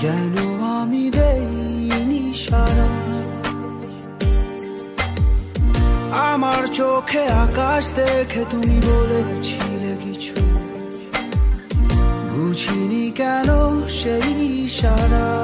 কেন আমি দেইনি সাড়া। আমার চোখে আকাশ দেখে তুমি বলেছিলে কিছু, বুঝিনি কেন সেই ইশারা।